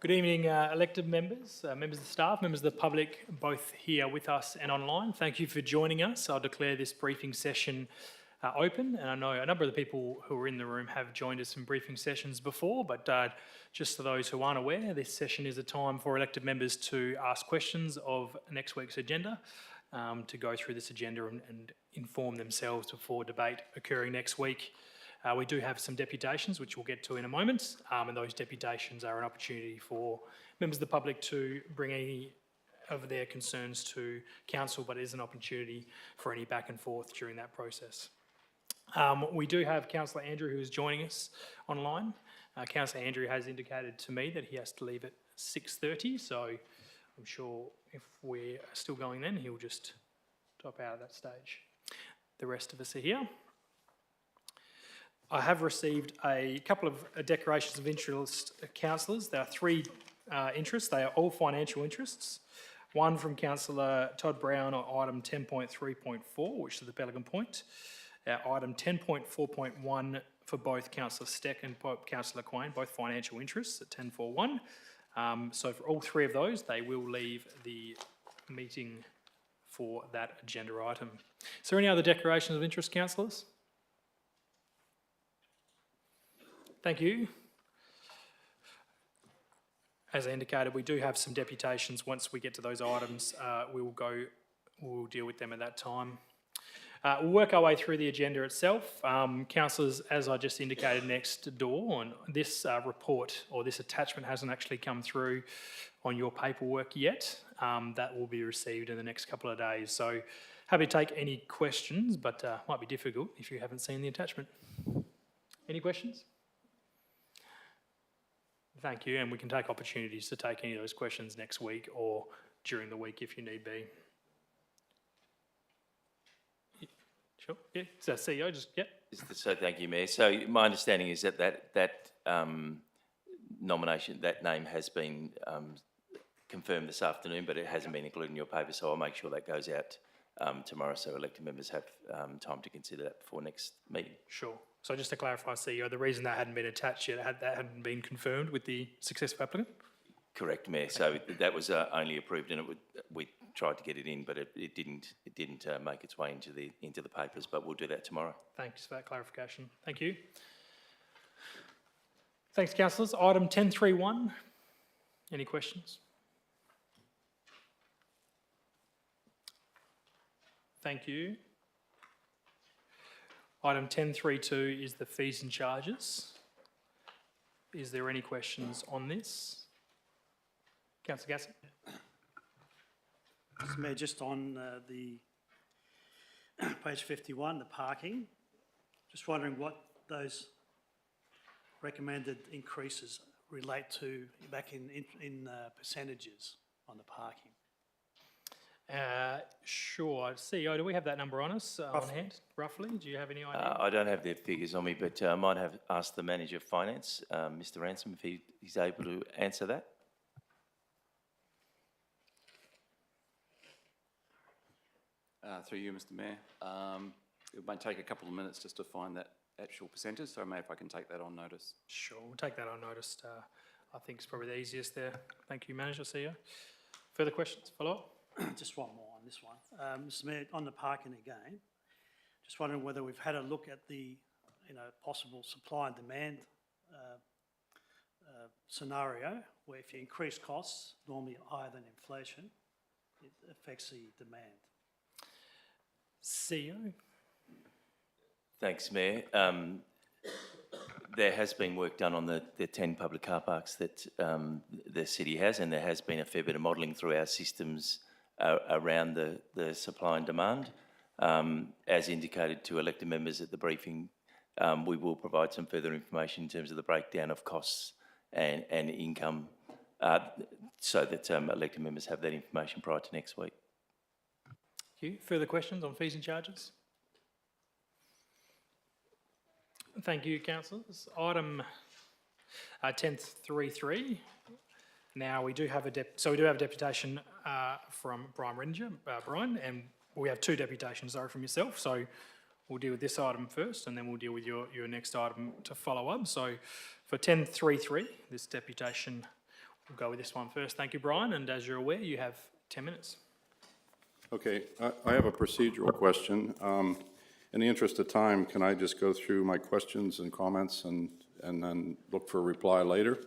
Good evening, elected members, members of the staff, members of the public, both here with us and online. Thank you for joining us. I'll declare this briefing session open, and I know a number of the people who are in the room have joined us in briefing sessions before, but just for those who aren't aware, this session is a time for elected members to ask questions of next week's agenda, to go through this agenda and inform themselves before debate occurring next week. We do have some deputations, which we'll get to in a moment, and those deputations are an opportunity for members of the public to bring any of their concerns to council, but it is an opportunity for any back and forth during that process. We do have Councillor Andrew who is joining us online. Councillor Andrew has indicated to me that he has to leave at 6:30, so I'm sure if we're still going then, he'll just drop out at that stage. The rest of us are here. I have received a couple of declarations of interest, councillors. There are three interests. They are all financial interests. One from Councillor Todd Brown on item 10.3.4, which is the Pelican Point. Item 10.4.1 for both Councillor Steck and Councillor Quain, both financial interests at 10.4.1. So for all three of those, they will leave the meeting for that agenda item. Is there any other declarations of interest, councillors? Thank you. As I indicated, we do have some deputations. Once we get to those items, we'll deal with them at that time. We'll work our way through the agenda itself. Councillors, as I just indicated next door, on this report or this attachment hasn't actually come through on your paperwork yet. That will be received in the next couple of days. So happy to take any questions, but might be difficult if you haven't seen the attachment. Any questions? Thank you, and we can take opportunities to take any of those questions next week or during the week if you need be. Sure, yeah, so CEO, just, yeah. So thank you, Mayor. So my understanding is that nomination, that name has been confirmed this afternoon, but it hasn't been included in your paper, so I'll make sure that goes out tomorrow so elected members have time to consider that before next meeting. Sure. So just to clarify, CEO, the reason that hadn't been attached yet, that hadn't been confirmed with the successful applicant? Correct, Mayor. So that was only approved, and we tried to get it in, but it didn't make its way into the papers. But we'll do that tomorrow. Thanks for that clarification. Thank you. Thanks, councillors. Item 10.3.1. Any questions? Thank you. Item 10.3.2 is the fees and charges. Is there any questions on this? Councillor Gasson. Mr. Mayor, just on the page 51, the parking, just wondering what those recommended increases relate to back in percentages on the parking. Sure. CEO, do we have that number on us on hand, roughly? Do you have any idea? I don't have the figures on me, but I might have asked the Manager of Finance, Mr Ransom, if he's able to answer that. Through you, Mr Mayor. It might take a couple of minutes just to find that actual percentage, so Mayor, if I can take that on notice. Sure, we'll take that on notice. I think it's probably the easiest there. Thank you, Manager, CEO. Further questions, follow-up? Just one more on this one. Mr Mayor, on the parking again, just wondering whether we've had a look at the possible supply and demand scenario where if you increase costs, normally higher than inflation, it affects the demand. CEO? Thanks, Mayor. There has been work done on the 10 public car parks that the city has, and there has been a fair bit of modelling through our systems around the supply and demand. As indicated to elected members at the briefing, we will provide some further information in terms of the breakdown of costs and income so that elected members have that information prior to next week. Thank you. Further questions on fees and charges? Thank you, councillors. Item 10.3.3. Now we do have a deputation from Brian Redinger, Brian, and we have two deputations from yourself. So we'll deal with this item first, and then we'll deal with your next item to follow up. So for 10.3.3, this deputation we'll go with this one first. Thank you, Brian, and as you're aware, you have 10 minutes. Okay, I have a procedural question. In the interest of time, can I just go through my questions and comments and then look for a reply later,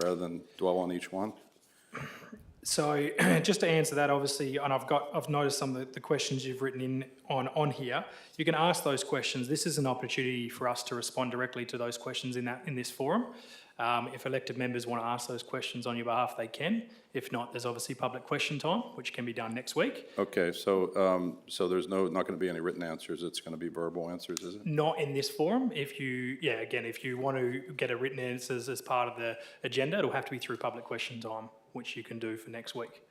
rather than dwell on each one? So just to answer that, obviously, and I've noticed some of the questions you've written in on here. You can ask those questions. This is an opportunity for us to respond directly to those questions in this forum. If elected members want to ask those questions on your behalf, they can. If not, there's obviously public question time, which can be done next week. Okay, so there's not going to be any written answers, it's going to be verbal answers, is it? Not in this forum. If you want to get a written answers as part of the agenda, it'll have to be through public question time, which you can do for next week.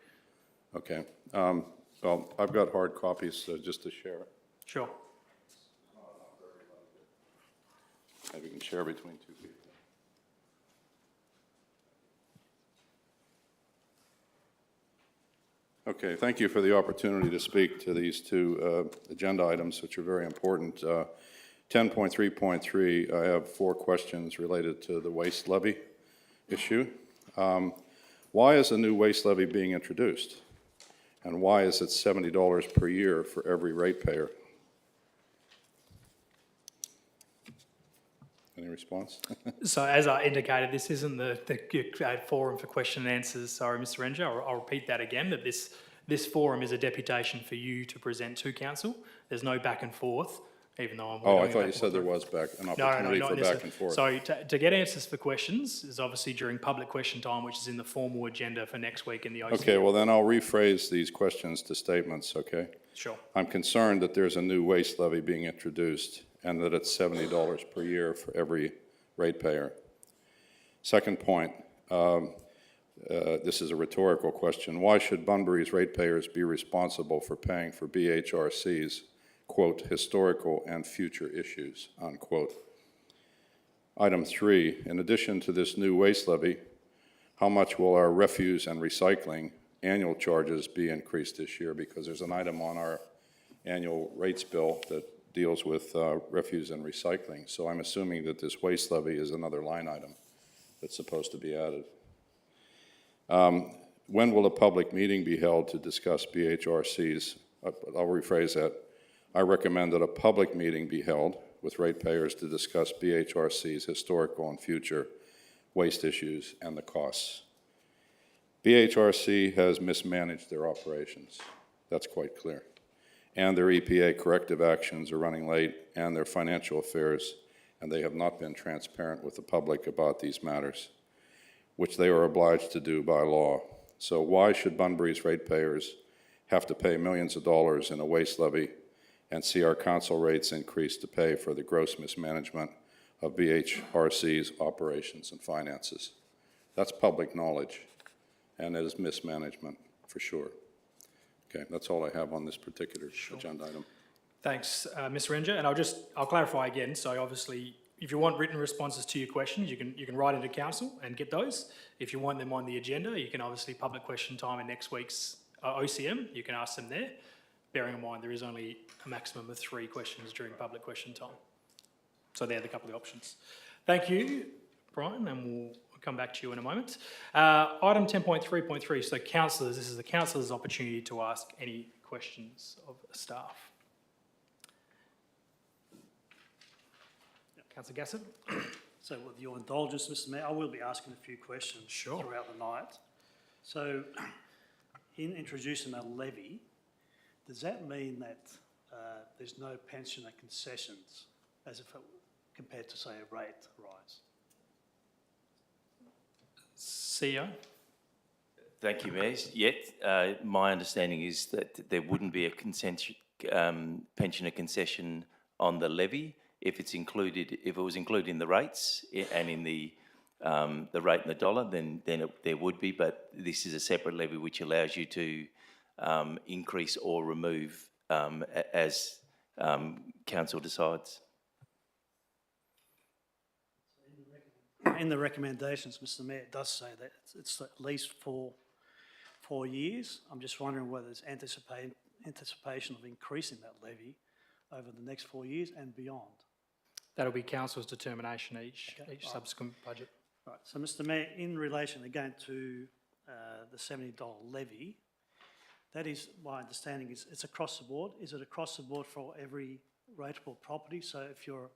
Okay, well, I've got hard copies, so just to share. Sure. Maybe we can share between two people. Okay, thank you for the opportunity to speak to these two agenda items, which are very important. 10.3.3, I have 4 questions related to the waste levy issue. Why is a new waste levy being introduced? And why is it $70 per year for every ratepayer? Any response? So as I indicated, this isn't the forum for question and answers. Sorry, Mr. Ranger. I'll repeat that again, that this forum is a deputation for you to present to council. There's no back and forth, even though I'm... Oh, I thought you said there was an opportunity for back and forth. So to get answers for questions is obviously during public question time, which is in the formal agenda for next week in the OCM. Okay, well then I'll rephrase these questions to statements, okay? Sure. I'm concerned that there's a new waste levy being introduced and that it's $70 per year for every ratepayer. Second point, this is a rhetorical question. Why should Bunbury's ratepayers be responsible for paying for BHRC's, quote, historical and future issues, unquote? Item 3, in addition to this new waste levy, how much will our refuse and recycling annual charges be increased this year? Because there's an item on our annual rates bill that deals with refuse and recycling. So I'm assuming that this waste levy is another line item that's supposed to be added. When will a public meeting be held to discuss BHRC's? I'll rephrase that. I recommend that a public meeting be held with ratepayers to discuss BHRC's historical and future waste issues and the costs. BHRC has mismanaged their operations. That's quite clear. And their EPA corrective actions are running late, and their financial affairs, and they have not been transparent with the public about these matters, which they are obliged to do by law. So why should Bunbury's ratepayers have to pay millions of dollars in a waste levy and see our council rates increase to pay for the gross mismanagement of BHRC's operations and finances? That's public knowledge, and it is mismanagement for sure. Okay, that's all I have on this particular agenda item. Thanks, Mr. Ranger. And I'll clarify again. So obviously, if you want written responses to your questions, you can write into council and get those. If you want them on the agenda, you can obviously public question time in next week's OCM. You can ask them there. Bearing in mind there is only a maximum of 3 questions during public question time. So they're the couple of options. Thank you, Brian, and we'll come back to you in a moment. Item 10.3.3, so councillors, this is the councillors' opportunity to ask any questions of staff. Councillor Gassett. So with your indulgence, Mr. Mayor, I will be asking a few questions Sure. throughout the night. So in introducing a levy, does that mean that there's no pensioner concessions as if it, compared to, say, a rate rise? CEO. Thank you, Mayor. Yet, my understanding is that there wouldn't be a pensioner concession on the levy if it was included in the rates and in the rate in the dollar, then there would be. But this is a separate levy which allows you to increase or remove as council decides. In the recommendations, Mr. Mayor, it does say that it's at least 4 years. I'm just wondering whether there's anticipation of increasing that levy over the next 4 years and beyond. That'll be council's determination each Okay, subsequent budget. Right, so Mr. Mayor, in relation again to the $70 levy, that is, my understanding is it's across the board. Is it across the board for every rateable property? So if you're a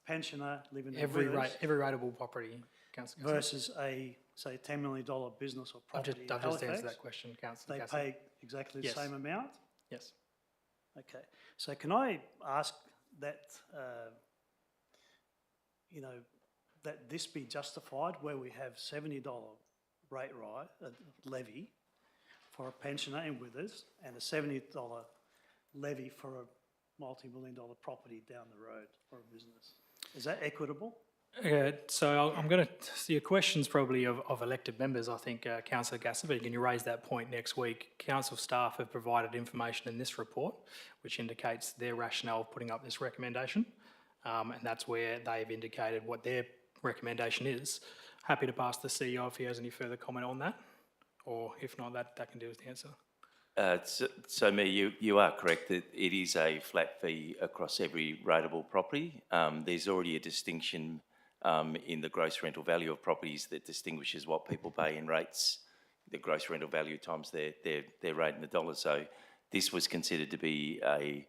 pensioner living in Every Withers every rateable property, Councillor Gassam. versus a, say, $10 million business or I've property just, in I've just answered Halifax, that question, Councillor they Gassam. pay exactly the Yes. same amount? Yes. Okay, so can I ask that, that this be justified where we have $70 rate levy for a pensioner in Withers and a $70 levy for a multi-million-dollar property down the road or a business? Is that equitable? So I'm going to see your questions probably of elected members, I think, Councillor Gassam. Can you raise that point next week? Council staff have provided information in this report which indicates their rationale of putting up this recommendation, and that's where they've indicated what their recommendation is. Happy to pass the CEO if he has any further comment on that, or if not, that can do with the answer. So Mayor, you are correct that it is a flat fee across every rateable property. There's already a distinction in the gross rental value of properties that distinguishes what people pay in rates, the gross rental value times their rate in the dollars. So this was considered to be a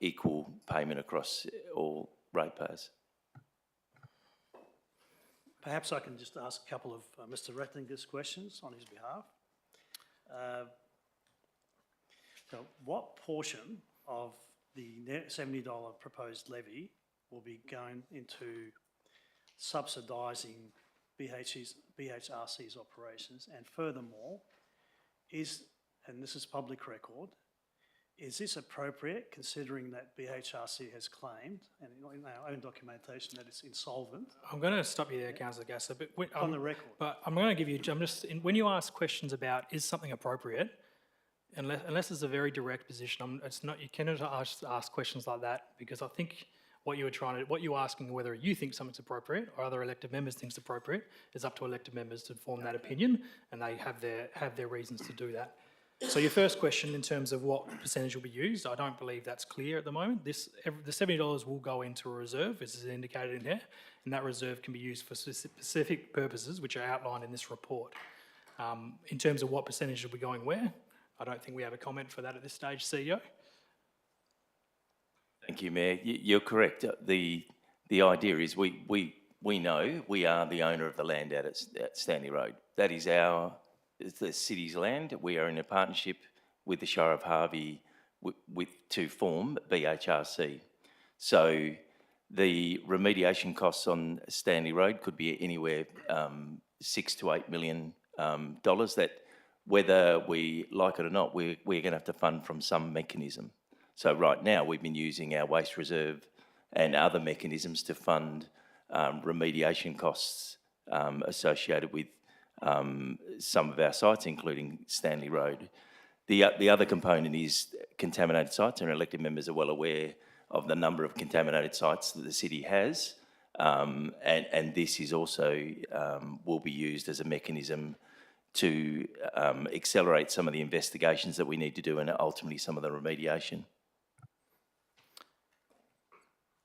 equal payment across all ratepayers. Perhaps I can just ask a couple of Mr. Rettinger's questions on his behalf. So what portion of the $70 proposed levy will be going into subsidising BHRC's operations? And furthermore, and this is public record, is this appropriate considering that BHRC has claimed, and in our own documentation, that it's insolvent? I'm going to stop you there, Councillor Gassam. But On the record. But I'm going to give you. When you ask questions about is something appropriate, unless it's a very direct position, it's not. You cannot ask questions like that, because I think what you're asking whether you think something's appropriate or other elected members think it's appropriate is up to elected members to form that opinion, and they have their reasons to do that. So your first question in terms of what percentage will be used, I don't believe that's clear at the moment. The $70 will go into a reserve, as is indicated in here, and that reserve can be used for specific purposes which are outlined in this report. In terms of what percentage will be going where, I don't think we have a comment for that at this stage, CEO. Thank you, Mayor. You're correct. The idea is we know we are the owner of the land out at Stanley Road. That is it's the city's land. We are in a partnership with the Shire of Harvey to form BHRC. So the remediation costs on Stanley Road could be anywhere $6 to $8 million. That whether we like it or not, we're going to have to fund from some mechanism. So right now we've been using our waste reserve and other mechanisms to fund remediation costs associated with some of our sites, including Stanley Road. The other component is contaminated sites, and elected members are well aware of the number of contaminated sites that the city has, and this is also will be used as a mechanism to accelerate some of the investigations that we need to do and ultimately some of the remediation.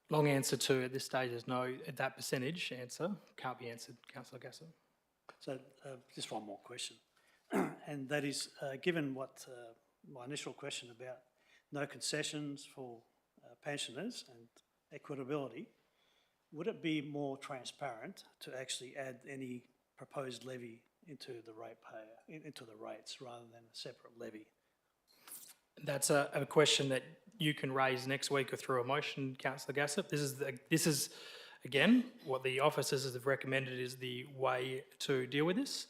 Long answer to at this stage is no. That percentage answer can't be answered, Councillor Gassam. So just one more question, and that is, given what my initial question about no concessions for pensioners and equitability, would it be more transparent to actually add any proposed levy into the ratepayer, into the rates, rather than a separate levy? That's a question that you can raise next week or through a motion, Councillor Gassam. This is again what the officers have recommended is the way to deal with this.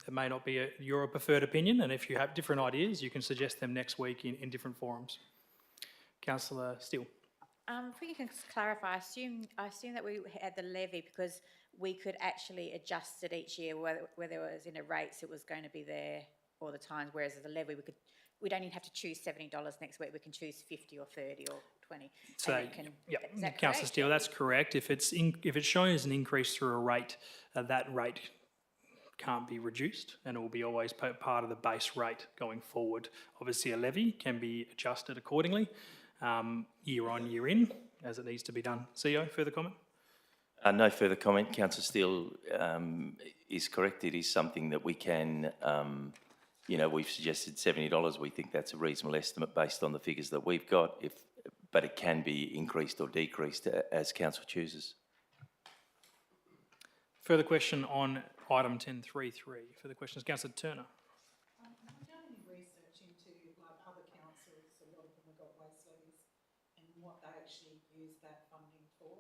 It may not be your preferred opinion, and if you have different ideas, you can suggest them next week in different forums. Councillor Steele. If we can clarify, I assume that we had the levy because we could actually adjust it each year, whether it was in a rates, it was going to be there all the time, whereas as a levy, we don't even have to choose $70 next week, we can choose 50 or 30 or 20. So, yeah, Councillor Steele, that's correct. If it's shown as an increase through a rate, that rate can't be reduced, and it will be always part of the base rate going forward. Obviously, a levy can be adjusted accordingly, year on, year in, as it needs to be done. CEO, further comment? No further comment. Councillor Steele is correct. It is something that we can, we've suggested $70. We think that's a reasonable estimate based on the figures that we've got, but it can be increased or decreased as council chooses. Further question on item 10.3.3. Further questions, Councillor Turner. Have you done any research into like other councils, a lot of them have got waste levies, and what they actually use that funding for?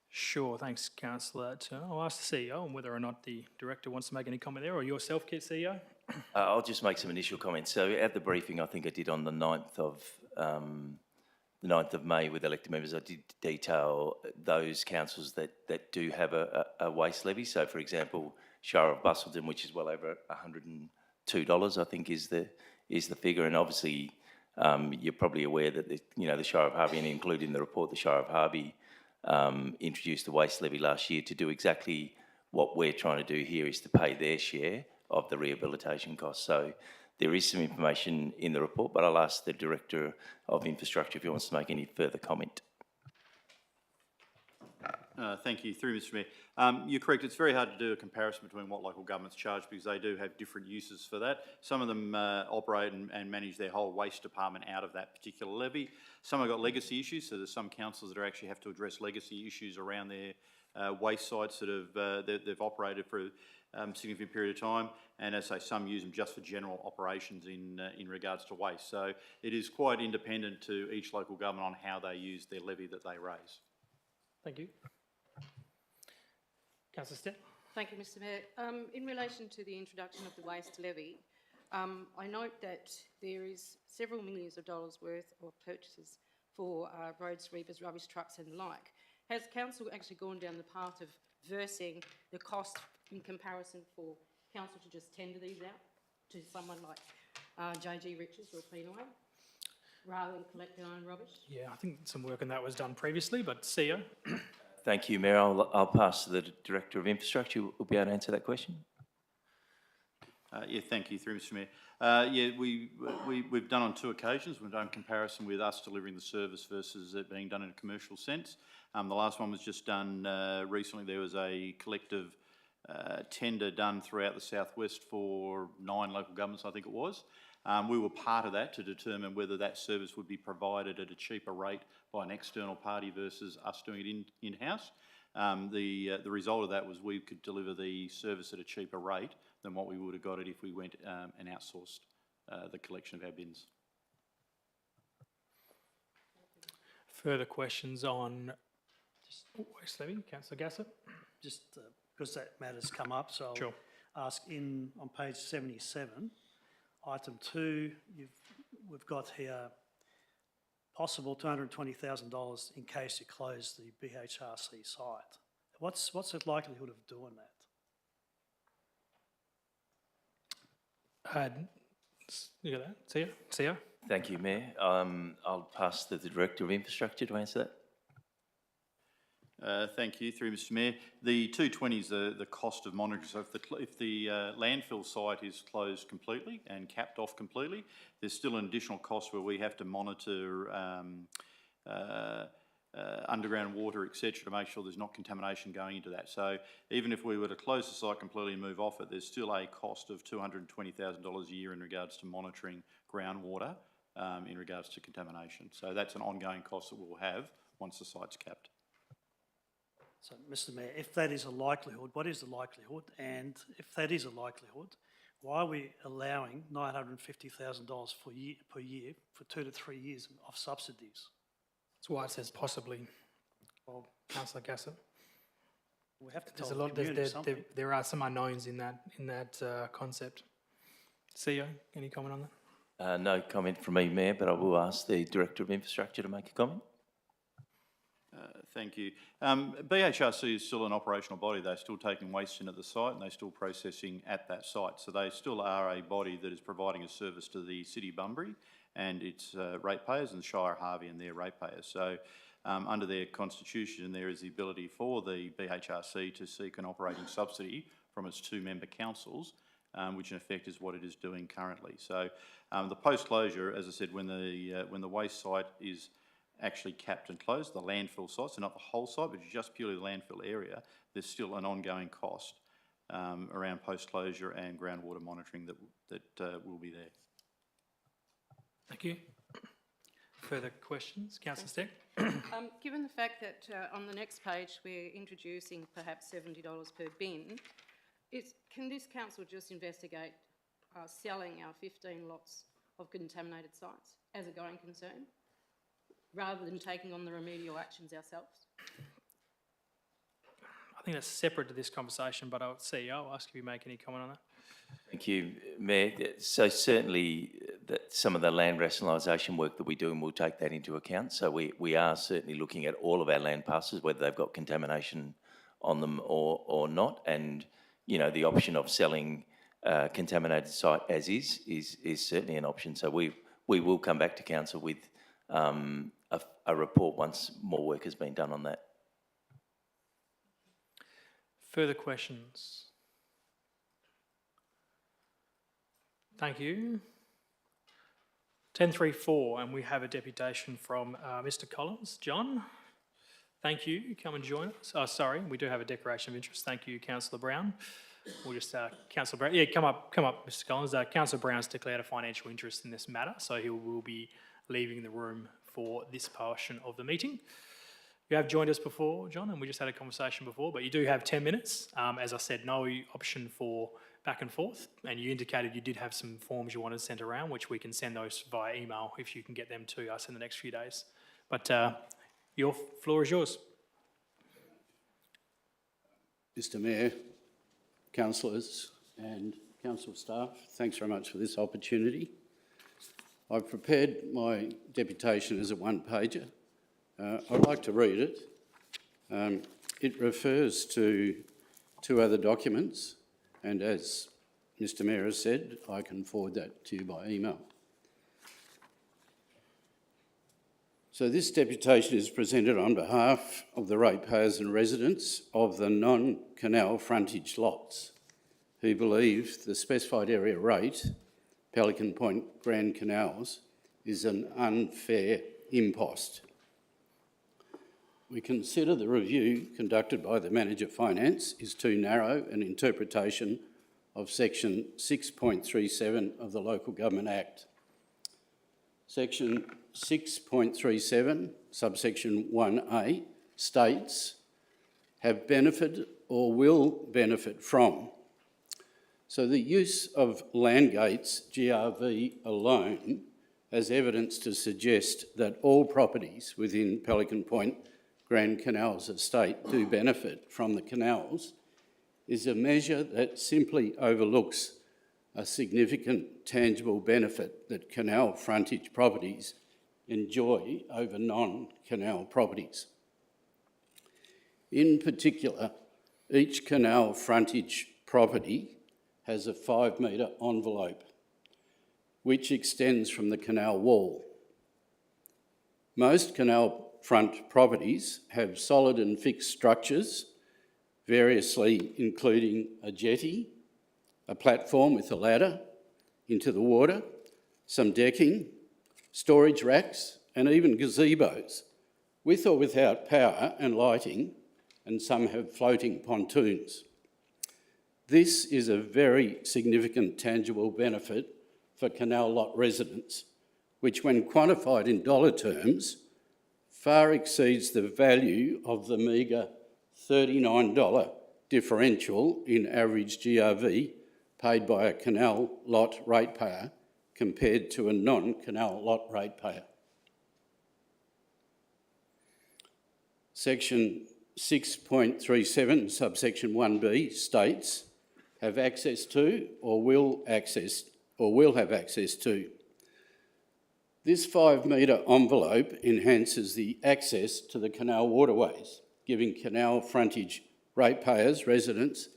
Sure, thanks, Councillor Turner. I'll ask the CEO on whether or not the director wants to make any comment there, or yourself, CEO. I'll just make some initial comments. So at the briefing, I think I did on the 9th of May with elected members, I did detail those councils that do have a waste levy. So, for example, Shire of Busselton, which is well over $102, I think is the figure. And obviously, you're probably aware that the Shire of Harvey, and including in the report, the Shire of Harvey introduced the waste levy last year to do exactly what we're trying to do here, is to pay their share of the rehabilitation costs. So there is some information in the report, but I'll ask the Director of Infrastructure if he wants to make any further comment. Thank you. Through Mr Mayor. You're correct. It's very hard to do a comparison between what local governments charge because they do have different uses for that. Some of them operate and manage their whole waste department out of that particular levy. Some have got legacy issues, so there's some councils that actually have to address legacy issues around their waste sites that they've operated for a significant period of time, and as I say, some use them just for general operations in regards to waste. So it is quite independent to each local government on how they use their levy that they raise. Thank you. Councillor Stitt. Thank you, Mr Mayor. In relation to the introduction of the waste levy, I note that there is several millions of dollars worth of purchases for road sweepers, rubbish trucks and the like. Has council actually gone down the path of versing the cost in comparison for council to just tender these out to someone like JG Richards or Cleanaway, rather than collect their own rubbish? Yeah, I think some work on that was done previously, but CEO. Thank you, Mayor. I'll pass to the Director of Infrastructure. We'll be able to answer that question. Yeah, thank you. Through Mr Mayor. Yeah, we've done on 2 occasions. We've done comparison with us delivering the service versus it being done in a commercial sense. The last one was just done recently. There was a collective tender done throughout the southwest for 9 local governments, I think it was. We were part of that to determine whether that service would be provided at a cheaper rate by an external party versus us doing it in-house. The result of that was we could deliver the service at a cheaper rate than what we would have got it if we went and outsourced the collection of our bins. Further questions on waste levy? Councillor Gassett. Just because that matter's come up, so Sure. I'll ask on page 77, item 2, we've got here possible $220,000 in case you close the BHRC site. What's the likelihood of doing that? You got that? CEO? Thank you, Mayor. I'll pass to the Director of Infrastructure to answer that. Thank you. Through Mr Mayor. The 220 is the cost of monitoring. So if the landfill site is closed completely and capped off completely, there's still an additional cost where we have to monitor underground water, etc., to make sure there's not contamination going into that. So even if we were to close the site completely and move off it, there's still a cost of $220,000 a year in regards to monitoring groundwater in regards to contamination. So that's an ongoing cost that we'll have once the site's capped. So, Mr Mayor, if that is a likelihood, what is the likelihood? And if that is a likelihood, why are we allowing $950,000 per year for 2 to 3 years of subsidies? That's why it says possibly. Well, Councillor Gassett. we have to tell There's a the lot. community something. There are some unknowns in that concept. CEO, any comment on that? No comment from me, Mayor, but I will ask the Director of Infrastructure to make a comment. Thank you. BHRC is still an operational body. They're still taking waste in at the site and they're still processing at that site. So they still are a body that is providing a service to the City of Bunbury and its ratepayers, and the Shire of Harvey and their ratepayers. So under their constitution, there is the ability for the BHRC to seek an operating subsidy from its 2 member councils, which in effect is what it is doing currently. So the post-closure, as I said, when the waste site is actually capped and closed, the landfill site, so not the whole site, but just purely the landfill area, there's still an ongoing cost around post-closure and groundwater monitoring that will be there. Thank you. Further questions? Councillor Steck? Given the fact that on the next page we're introducing perhaps $70 per bin, can this council just investigate selling our 15 lots of contaminated sites as a going concern, rather than taking on the remedial actions ourselves? I think that's separate to this conversation, but I'll CEO, I'll ask if you make any comment on that. Thank you, Mayor. So certainly some of the land rationalisation work that we do, and we'll take that into account. So we are certainly looking at all of our land parcels, whether they've got contamination on them or not. And, you know, the option of selling contaminated site as is certainly an option. So we will come back to council with a report once more work has been done on that. Further questions? Thank you. 10.3.4, and we have a deputation from Mr. Collins. John, thank you. Come and join us. Oh, sorry, we do have a declaration of interest. Thank you, Councillor Brown. We'll just, Councillor Brown, yeah, come up, Mr. Collins. Councillor Brown's declared a financial interest in this matter, so he will be leaving the room for this portion of the meeting. You have joined us before, John, and we just had a conversation before, but you do have 10 minutes. As I said, no option for back and forth, and you indicated you did have some forms you wanted sent around, which we can send those via email if you can get them to us in the next few days. But your floor is yours. Mr. Mayor, councillors and council staff, thanks very much for this opportunity. I've prepared my deputation as a one-pager. I'd like to read it. It refers to two other documents, and as Mr. Mayor has said, I can forward that to you by email. So this deputation is presented on behalf of the ratepayers and residents of the non-canal frontage lots who believe the specified area rate, Pelican Point Grand Canals, is an unfair impost. We consider the review conducted by the Manager Finance is too narrow an interpretation of Section 6.37 of the Local Government Act. Section 6.37, subsection 1A, states, have benefited or will benefit from. So the use of Landgate's GRV alone as evidence to suggest that all properties within Pelican Point Grand Canals Estate do benefit from the canals is a measure that simply overlooks a significant tangible benefit that canal frontage properties enjoy over non-canal properties. In particular, each canal frontage property has a 5-metre envelope which extends from the canal wall. Most canal front properties have solid and fixed structures, variously including a jetty, a platform with a ladder into the water, some decking, storage racks, and even gazebos, with or without power and lighting, and some have floating pontoons. This is a very significant tangible benefit for canal lot residents, which when quantified in dollar terms, far exceeds the value of the meagre $39 differential in average GRV paid by a canal lot ratepayer compared to a non-canal lot ratepayer. Section 6.37, subsection 1B states, have access to or will have access to. This 5-metre envelope enhances the access to the canal waterways, giving canal frontage ratepayers, residents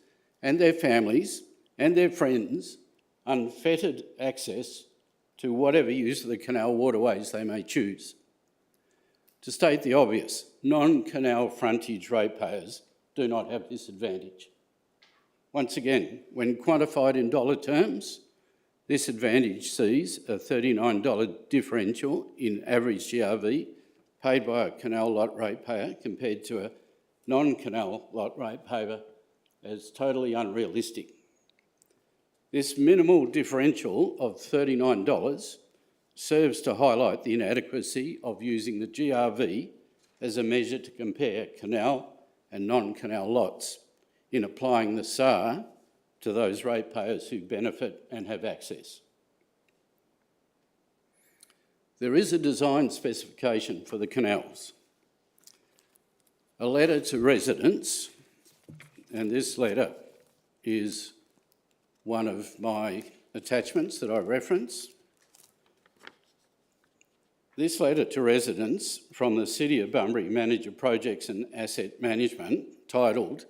and their families and their friends unfettered access to whatever use of the canal waterways they may choose. To state the obvious, non-canal frontage ratepayers do not have this advantage. Once again, when quantified in dollar terms, this advantage sees a $39 differential in average GRV paid by a canal lot ratepayer compared to a non-canal lot ratepayer as totally unrealistic. This minimal differential of $39 serves to highlight the inadequacy of using the GRV as a measure to compare canal and non-canal lots in applying the SAR to those ratepayers who benefit and have access. There is a design specification for the canals. A letter to residents, and this letter is one of my attachments that I reference. This letter to residents from the City of Bunbury Manager Projects and Asset Management, titled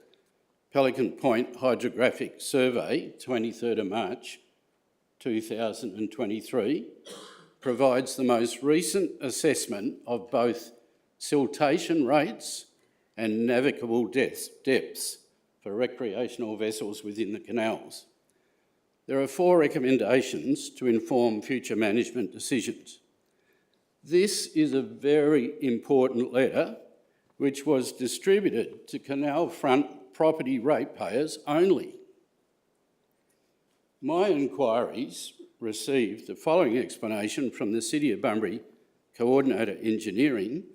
Pelican Point Hydrographic Survey, 23rd of March 2023, provides the most recent assessment of both siltation rates and navigable depths for recreational vessels within the canals. There are 4 recommendations to inform future management decisions. This is a very important letter which was distributed to canal front property ratepayers only. My inquiries received the following explanation from the City of Bunbury Coordinator Engineering,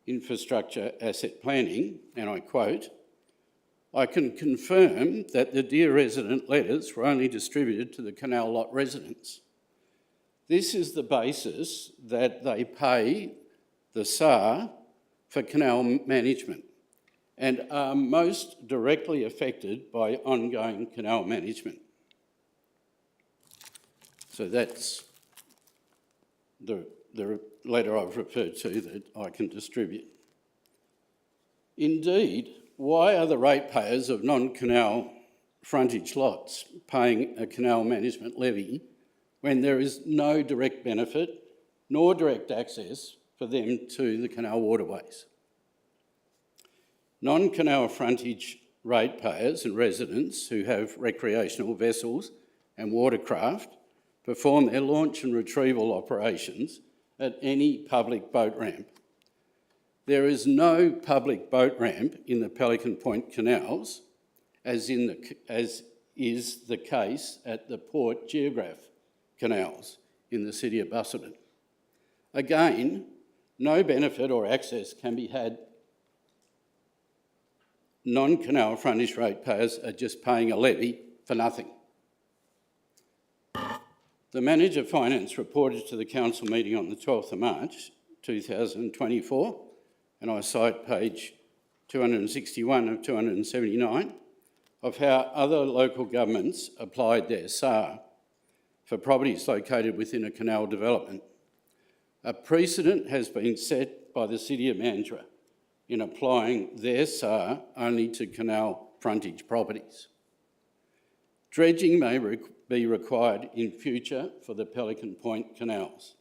Infrastructure Asset Planning, and I quote, "I can confirm that the Dear Resident letters were only distributed to the canal lot residents. This is the basis that they pay the SAR for canal management and are most directly affected by ongoing canal management." So that's the letter I've referred to that I can distribute. Indeed, why are the ratepayers of non-canal frontage lots paying a canal management levy when there is no direct benefit nor direct access for them to the canal waterways? Non-canal frontage ratepayers and residents who have recreational vessels and watercraft perform their launch and retrieval operations at any public boat ramp. There is no public boat ramp in the Pelican Point canals, as is the case at the Port Geographe canals in the City of Busselton. Again, no benefit or access can be had. Non-canal frontage ratepayers are just paying a levy for nothing. The Manager Finance reported to the Council meeting on the 12th of March 2024, and I cite page 261 of 279, of how other local governments applied their SAR for properties located within a canal development. A precedent has been set by the City of Mandurah in applying their SAR only to canal frontage properties. Dredging may be required in future for the Pelican Point canals.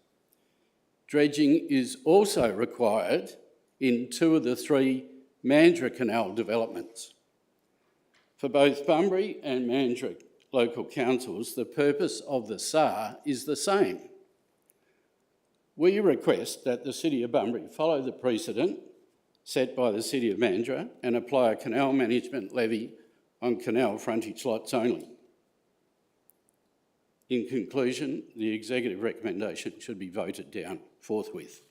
Dredging is also required in 2 of the 3 Mandurah Canal developments. For both Bunbury and Mandurah local councils, the purpose of the SAR is the same. We request that the City of Bunbury follow the precedent set by the City of Mandurah and apply a canal management levy on canal frontage lots only. In conclusion, the executive recommendation should be voted down forthwith.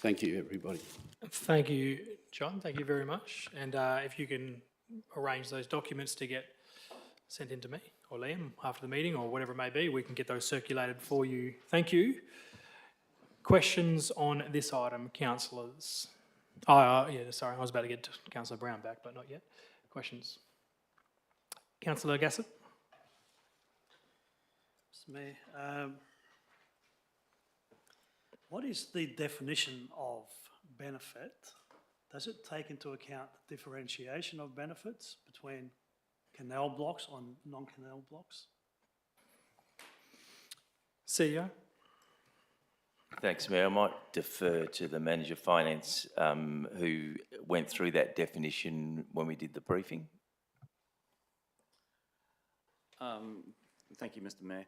Thank you, everybody. Thank you, John. Thank you very much. And if you can arrange those documents to get sent in to me or Liam after the meeting or whatever it may be, we can get those circulated for you. Thank you. Questions on this item, councillors? Yeah, sorry, I was about to get to Councillor Brown back, but not yet. Questions? Councillor Gassett? Mr. Mayor, what is the definition of benefit? Does it take into account the differentiation of benefits between canal blocks on non-canal blocks? CEO? Thanks, Mayor. I might defer to the Manager Finance who went through that definition when we did the briefing. Thank you, Mr. Mayor.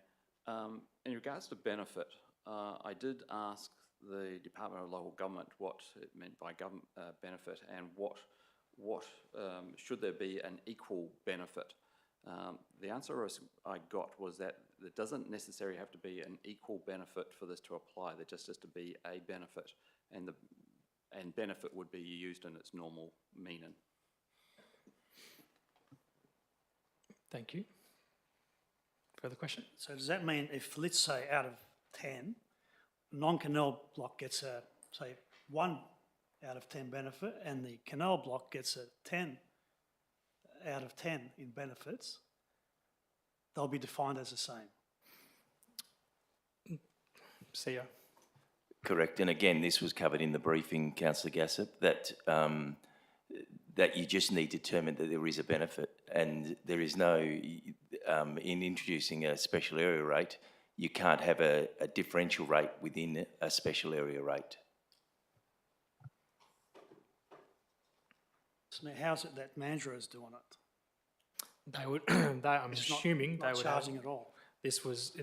In regards to benefit, I did ask the Department of Local Government what it meant by benefit and what should there be an equal benefit. The answer I got was that there doesn't necessarily have to be an equal benefit for this to apply. There just has to be a benefit, and benefit would be used in its normal meaning. Thank you. Further question? So does that mean if, let's say, out of 10, non-canal block gets a, say, 1 out of 10 benefit, and the canal block gets a 10 out of 10 in benefits, they'll be defined as the same? CEO. Correct, and again, this was covered in the briefing, Councillor Gassop, that that you just need to determine that there is a benefit, and there is no, in introducing a special area rate, you can't have a differential rate within a special area rate. So now how's it that Mandurah is doing it? They would, I'm It's not- assuming they not would have, charging at all. they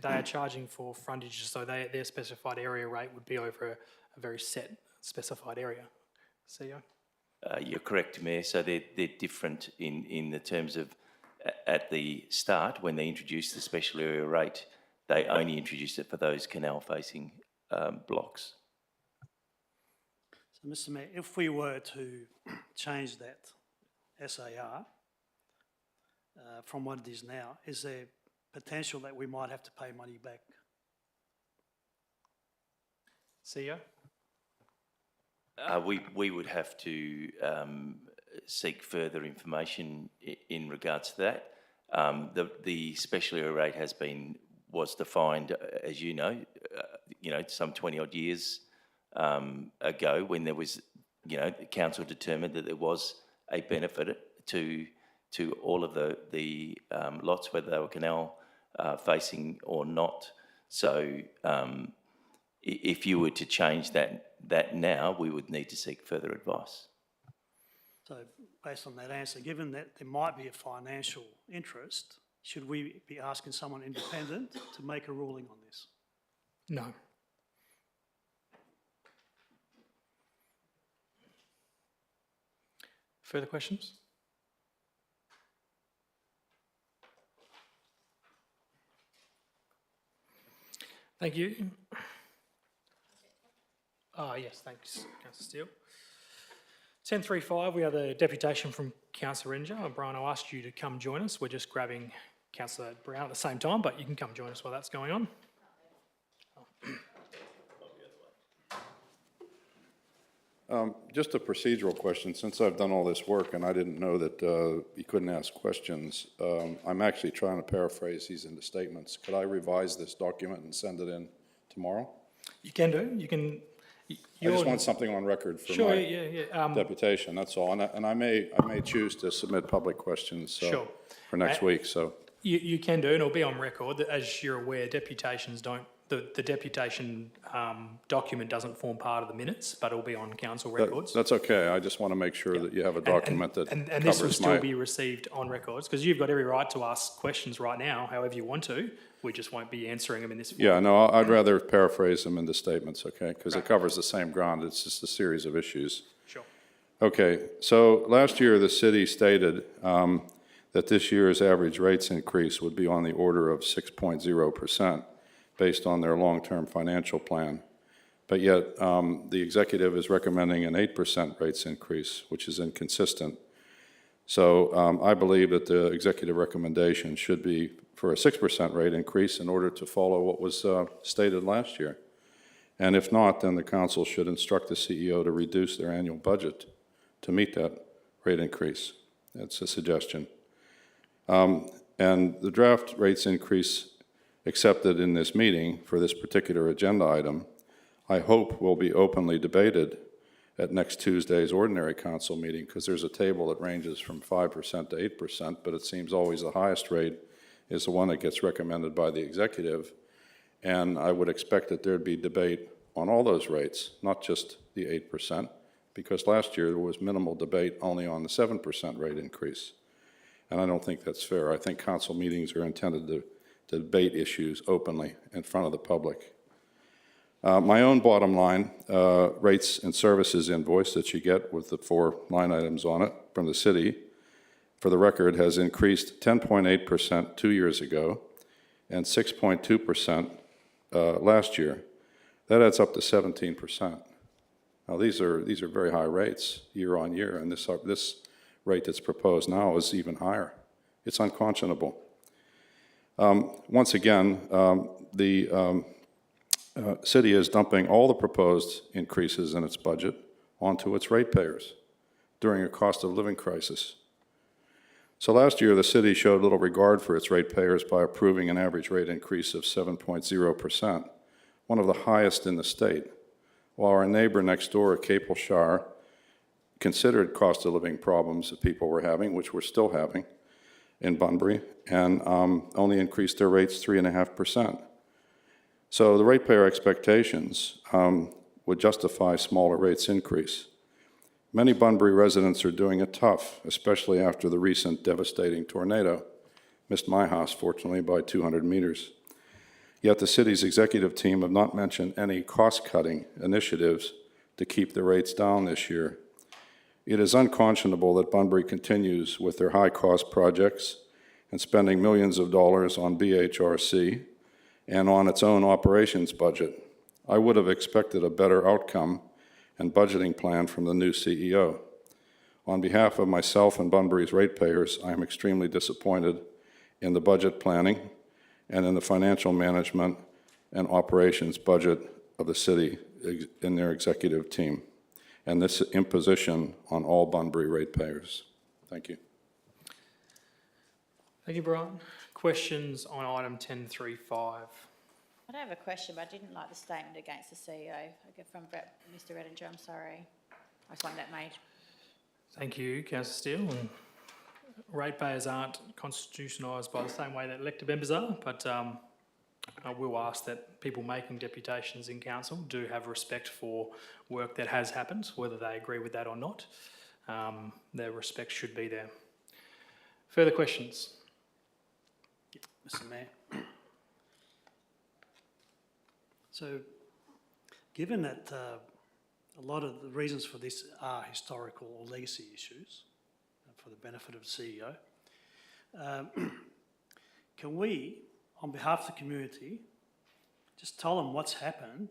are charging for frontage, so their specified area rate would be over a very set specified area. CEO? You're correct, Mayor. So they're different in the terms of at the start when they introduced the special area rate, they only introduced it for those canal-facing blocks. So, Mr Mayor, if we were to change that SAR from what it is now, is there potential that we might have to pay money back? CEO? We would have to seek further information in regards to that. The special area rate was defined, as you know, some 20 odd years ago when there was, the council determined that there was a benefit to all of the lots, whether they were canal facing or not. So if you were to change that now, we would need to seek further advice. So based on that answer, given that there might be a financial interest, should we be asking someone independent to make a ruling on this? No. Further questions? Thank you. Yes, thanks, Councillor Steele. 10:35, we have a deputation from Councillor Ringer. Brian, I'll ask you to come join us. We're just grabbing Councillor Brown at the same time, but you can come join us while that's going on. Just a procedural question. Since I've done all this work and I didn't know that you couldn't ask questions, I'm actually trying to paraphrase these into statements. Could I revise this document and send it in tomorrow? You can do. You can. I just want something on record for Sure. my Yeah. deputation. That's all. And I may choose to submit public questions Sure. for next week. So You can do, and it'll be on record, that as you're aware, deputations don't, the deputation document doesn't form part of the minutes, but it'll be on council records. that's okay. I just want to make sure that you have a document that And this will covers still my... be received on records, because you've got every right to ask questions right now, however you want to. We just won't be answering them in this form. Yeah, no, I'd rather paraphrase them into statements, okay? Because it covers the same ground. It's just a series of issues. Sure. Okay, so last year the city stated that this year's average rates increase would be on the order of 6.0% based on their long-term financial plan. But yet the executive is recommending an 8% rates increase, which is inconsistent. So I believe that the executive recommendation should be for a 6% rate increase in order to follow what was stated last year. And if not, then the council should instruct the CEO to reduce their annual budget to meet that rate increase. That's a suggestion. And the draft rates increase accepted in this meeting for this particular agenda item, I hope will be openly debated at next Tuesday's ordinary council meeting, because there's a table that ranges from 5% to 8%, but it seems always the highest rate is the one that gets recommended by the executive. And I would expect that there'd be debate on all those rates, not just the 8%, because last year there was minimal debate only on the 7% rate increase. And I don't think that's fair. I think council meetings are intended to debate issues openly in front of the public. My own bottom line, rates and services invoice that you get with the 4 line items on it from the city, for the record, has increased 10.8% 2 years ago and 6.2% last year. That adds up to 17%. Now, these are very high rates year on year, and this rate that's proposed now is even higher. It's unconscionable. Once again, the city is dumping all the proposed increases in its budget onto its ratepayers during a cost of living crisis. So last year, the city showed little regard for its ratepayers by approving an average rate increase of 7.0%, one of the highest in the state, while our neighbor next door, Capel Shire, considered cost of living problems that people were having, which we're still having in Bunbury, and only increased their rates 3.5%. So the ratepayer expectations would justify smaller rates increase. Many Bunbury residents are doing it tough, especially after the recent devastating tornado. Missed my house, fortunately, by 200 meters. Yet the city's executive team have not mentioned any cost-cutting initiatives to keep the rates down this year. It is unconscionable that Bunbury continues with their high-cost projects and spending millions of dollars on BHRC and on its own operations budget. I would have expected a better outcome and budgeting plan from the new CEO. On behalf of myself and Bunbury's ratepayers, I am extremely disappointed in the budget planning and in the financial management and operations budget of the city in their executive team, and this imposition on all Bunbury ratepayers. Thank you. Thank you, Brian. Questions on item 10.3.5? I don't have a question, but I didn't like the statement against the CEO. I get from Mr. Redinger, I'm sorry. I just want that made. Thank you, Councillor Steele. And ratepayers aren't constitutionalised by the same way that elected members are, but I will ask that people making deputations in council do have respect for work that has happened, whether they agree with that or not. Their respect should be there. Further questions? Mr. Mayor. So, given that a lot of the reasons for this are historical or legacy issues, for the benefit of the CEO, can we, on behalf of the community, just tell them what's happened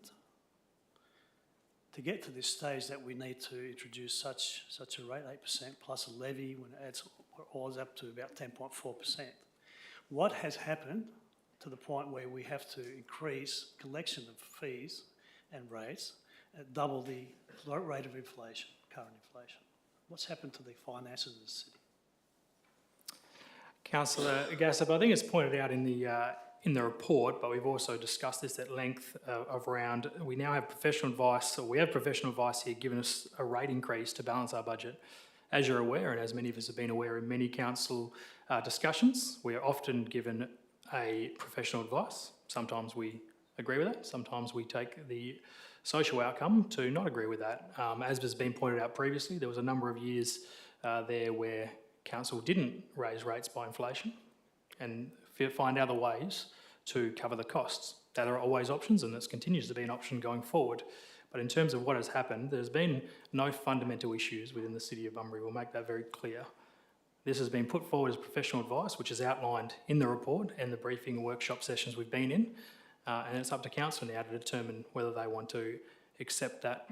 to get to this stage that we need to introduce such a rate, 8% plus a levy, when it adds all up to about 10.4%. What has happened to the point where we have to increase collection of fees and rates at double the rate of inflation, current inflation? What's happened to the finances of the city? Councillor Gassop, I think it's pointed out in the report, but we've also discussed this at length around, we now have professional advice, or we have professional advice here giving us a rate increase to balance our budget. As you're aware, and as many of us have been aware in many council discussions, we are often given a professional advice. Sometimes we agree with that, sometimes we take the social outcome to not agree with that. As has been pointed out previously, there was a number of years there where council didn't raise rates by inflation and find other ways to cover the costs. That are always options, and this continues to be an option going forward. But in terms of what has happened, there's been no fundamental issues within the City of Bunbury. We'll make that very clear. This has been put forward as professional advice, which is outlined in the report and the briefing and workshop sessions we've been in. And it's up to council now to determine whether they want to accept that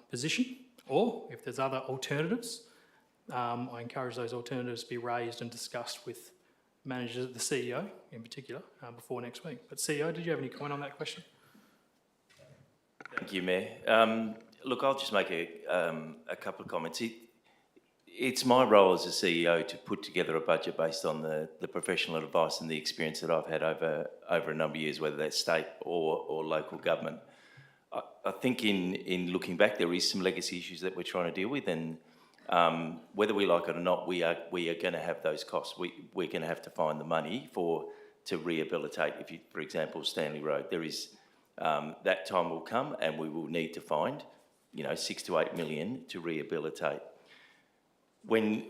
position, or if there's other alternatives. I encourage those alternatives to be raised and discussed with managers, the CEO in particular, before next week. But CEO, did you have any comment on that question? Thank you, Mayor. Look, I'll just make a couple of comments. It's my role as a CEO to put together a budget based on the professional advice and the experience that I've had over a number of years, whether that's state or local government. I think in looking back, there is some legacy issues that we're trying to deal with, and whether we like it or not, we are going to have those costs. We're going to have to find the money to rehabilitate. If you, for example, Stanley Road, there is that time will come, and we will need to find, 6 to 8 million to rehabilitate. When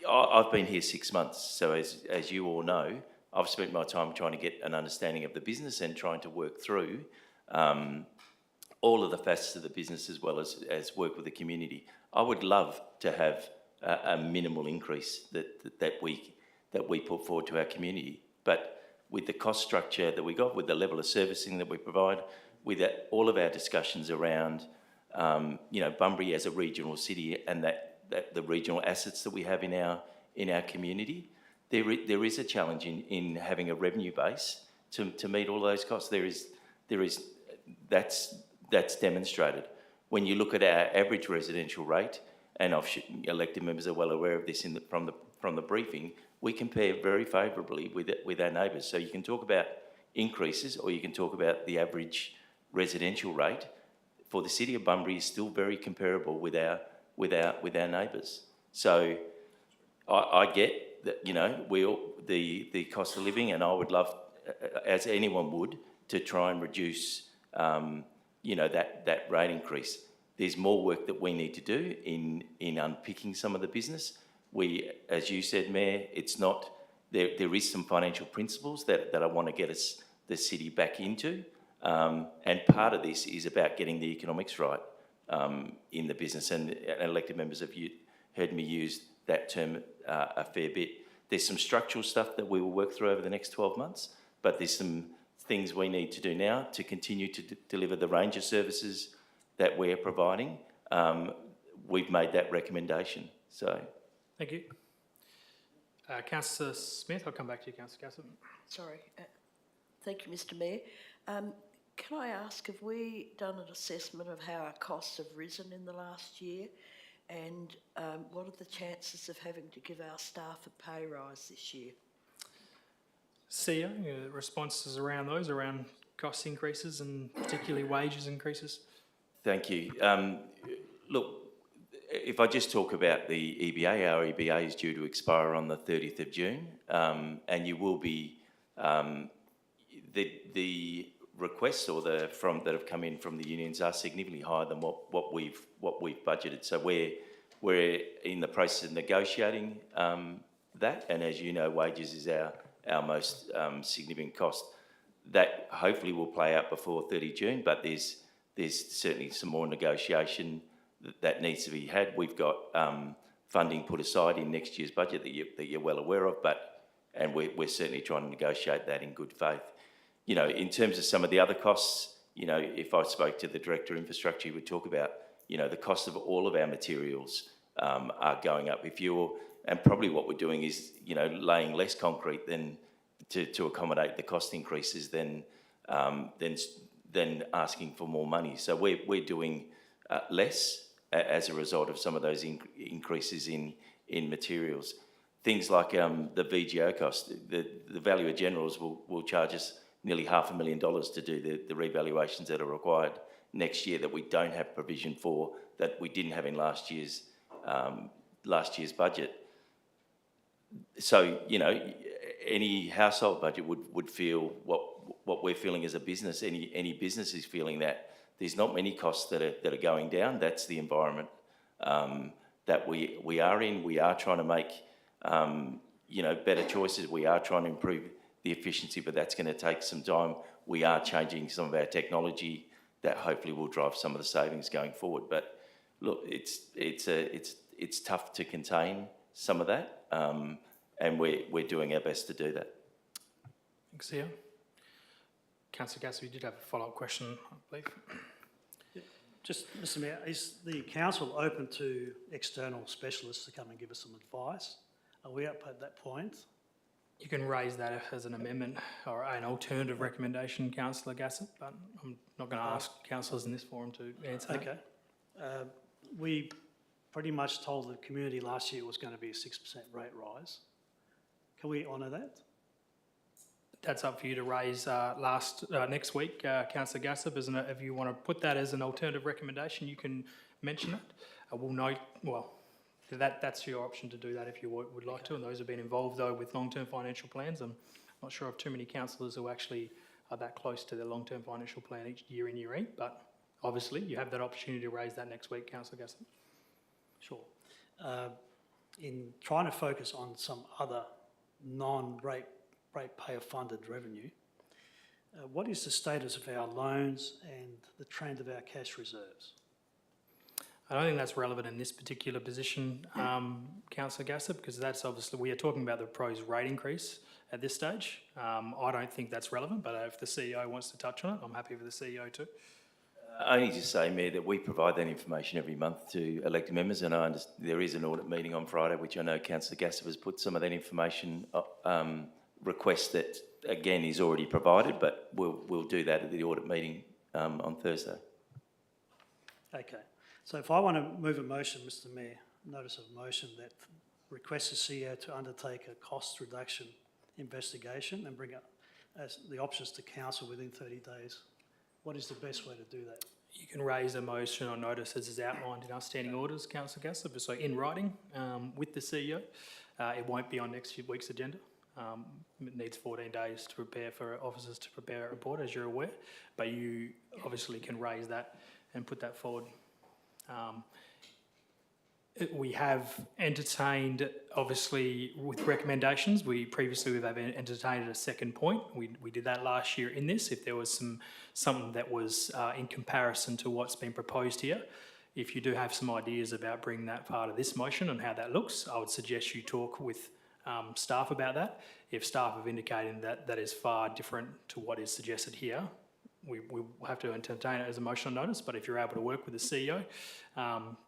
I've been here 6 months, so as you all know, I've spent my time trying to get an understanding of the business and trying to work through all of the facets of the business as well as work with the community. I would love to have a minimal increase that we put forward to our community. But with the cost structure that we got, with the level of servicing that we provide, with all of our discussions around, Bunbury as a regional city and that the regional assets that we have in our community, there is a challenge in having a revenue base to meet all those costs. That's demonstrated. When you look at our average residential rate, and elected members are well aware of this from the briefing, we compare very favourably with our neighbours. So you can talk about increases, or you can talk about the average residential rate for the city of Bunbury is still very comparable with our neighbours. So I get that, the cost of living, and I would love, as anyone would, to try and reduce that rate increase. There's more work that we need to do in unpicking some of the business. We, as you said, Mayor, it's not, there is some financial principles that I want to get us, the city, back into. And part of this is about getting the economics right in the business. And elected members have heard me use that term a fair bit. There's some structural stuff that we will work through over the next 12 months, but there's some things we need to do now to continue to deliver the range of services that we're providing. We've made that recommendation, so. Thank you. Councillor Smith, I'll come back to you, Councillor Gassett. Sorry. Thank you, Mr Mayor. Can I ask, have we done an assessment of how our costs have risen in the last year? And what are the chances of having to give our staff a pay rise this year? Sia, responses around those, around cost increases and particularly wages increases? Thank you. Look, if I just talk about the EBA, our EBA is due to expire on the 30th of June, and you will be, the requests that have come in from the unions are significantly higher than what we've budgeted. So we're in the process of negotiating that, and as you know, wages is our most significant cost. That hopefully will play out before 30 June, but there's certainly some more negotiation that needs to be had. We've got funding put aside in next year's budget that you're well aware of, and we're certainly trying to negotiate that in good faith. In terms of some of the other costs, if I spoke to the Director of Infrastructure, he would talk about, the cost of all of our materials are going up. And probably what we're doing is, laying less concrete than to accommodate the cost increases than asking for more money. So we're doing less as a result of some of those increases in materials. Things like the VGO cost, the Valuer Generals will charge us nearly $500,000 to do the revaluations that are required next year that we don't have provision for, that we didn't have in last year's budget. So, any household budget would feel what we're feeling as a business. Any business is feeling that there's not many costs that are going down. That's the environment that we are in. We are trying to make better choices. We are trying to improve the efficiency, but that's going to take some time. We are changing some of our technology that hopefully will drive some of the savings going forward. But look, it's tough to contain some of that, and we're doing our best to do that. Thanks, Sia. Councillor Gassett, you did have a follow-up question, I believe. Just, Mr Mayor, is the council open to external specialists to come and give us some advice? Are we up at that point? You can raise that as an amendment or an alternative recommendation, Councillor Gassett, but I'm not going to ask councillors in this forum to answer that. Okay. We pretty much told the community last year it was going to be a 6% rate rise. Can we honour that? That's up for you to raise next week, Councillor Gassett. If you want to put that as an alternative recommendation, you can mention it. We'll note, that's your option to do that if you would like to, and those have been involved though with long-term financial plans. I'm not sure of too many councillors who actually are that close to their long-term financial plan each year in, year out, but obviously you have that opportunity to raise that next week, Councillor Gassett. Sure. In trying to focus on some other non-ratepayer funded revenue, what is the status of our loans and the trend of our cash reserves? I don't think that's relevant in this particular position, Councillor Gasser, because that's obviously, we are talking about the proposed rate increase at this stage. I don't think that's relevant, but if the CEO wants to touch on it, I'm happy for the CEO to. Only to say, Mayor, that we provide that information every month to elected members, and I understand there is an audit meeting on Friday, which I know Councillor Gasser has put some of that information request that, again, is already provided, but we'll do that at the audit meeting on Thursday. Okay, so if I want to move a motion, Mr Mayor, notice of motion that requests the CEO to undertake a cost reduction investigation and bring up as the options to council within 30 days, what is the best way to do that? You can raise a motion or notice as is outlined in our standing orders, Councillor Gasser, so in writing with the CEO. It won't be on next week's agenda. It needs 14 days to prepare for officers to prepare a report, as you're aware, but you obviously can raise that and put that forward. We have entertained, obviously, with recommendations. We've entertained a second point. We did that last year in this. If there was something that was in comparison to what's been proposed here, if you do have some ideas about bringing that part of this motion and how that looks, I would suggest you talk with staff about that. If staff have indicated that that is far different to what is suggested here, we will have to entertain it as a motion on notice, but if you're able to work with the CEO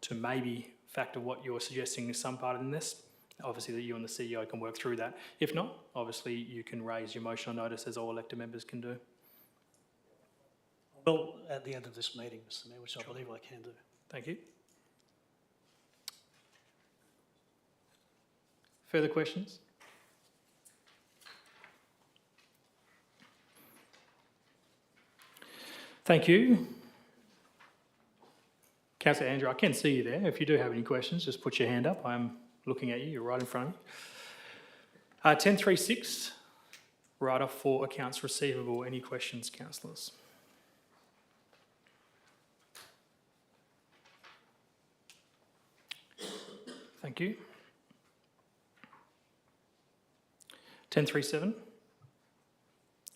to maybe factor what you're suggesting is some part in this, obviously that you and the CEO can work through that. If not, obviously you can raise your motion on notice as all elected members can do. Well, at the end of this meeting, Mr Mayor, which I believe I can do. Thank you. Further questions? Thank you. Councillor Andrew, I can see you there. If you do have any questions, just put your hand up. I'm looking at you. You're right in front of me. 1036, write-off for accounts receivable. Any questions, councillors? Thank you. 1037.